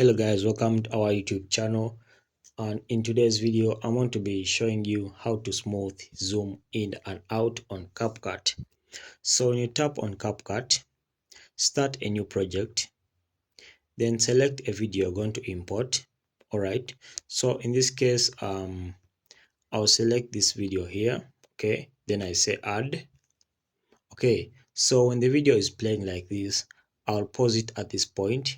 Hello guys, welcome to our YouTube channel, and in today's video I'm going to be showing you how to smooth zoom in and out on CapCut. So when you tap on CapCut, start a new project, then select a video you're going to import. Alright, so in this case I'll select this video here. Okay, then I say add. Okay, so when the video is playing like this, I'll pause it at this point.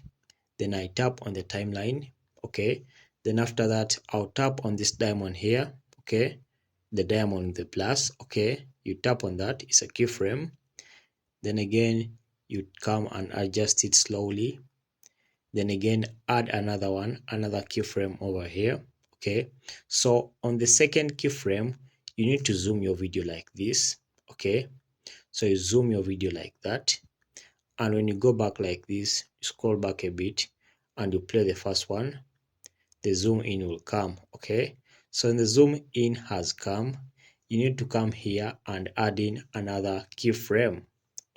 Then I tap on the timeline. Okay, then after that I'll tap on this diamond here. Okay, the diamond with the plus. Okay, you tap on that, it's a keyframe. Then again you come and adjust it slowly. Then again add another one, another keyframe over here. Okay, so on the second keyframe you need to zoom your video like this. Okay, so you zoom your video like that, and when you go back like this, you scroll back a bit and you play the first one, the zoom in will come. Okay, so when the zoom in has come, you need to come here and add in another keyframe.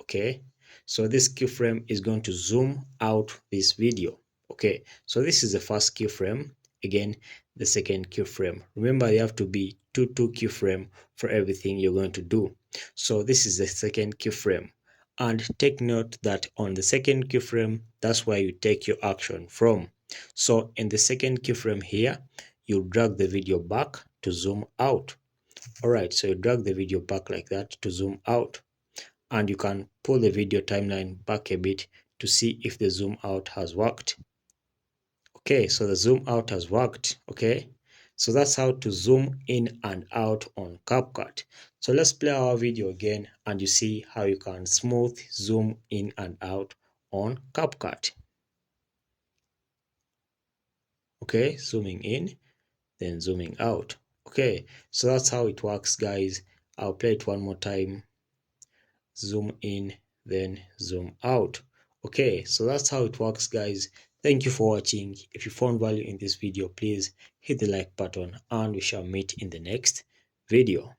Okay, so this keyframe is going to zoom out this video. Okay, so this is the first keyframe. Again, the second keyframe. Remember, you have to be two keyframe for everything you're going to do. So this is the second keyframe, and take note that on the second keyframe, that's where you take your action from. So in the second keyframe here, you drag the video back to zoom out. Alright, so you drag the video back like that to zoom out, and you can pull the video timeline back a bit to see if the zoom out has worked. Okay, so the zoom out has worked. Okay, so that's how to zoom in and out on CapCut. So let's play our video again and you see how you can smooth zoom in and out on CapCut. Okay, zooming in, then zooming out. Okay, so that's how it works, guys. I'll play it one more time. Zoom in, then zoom out. Okay, so that's how it works, guys. Thank you for watching. If you found value in this video, please hit the like button and we shall meet in the next video.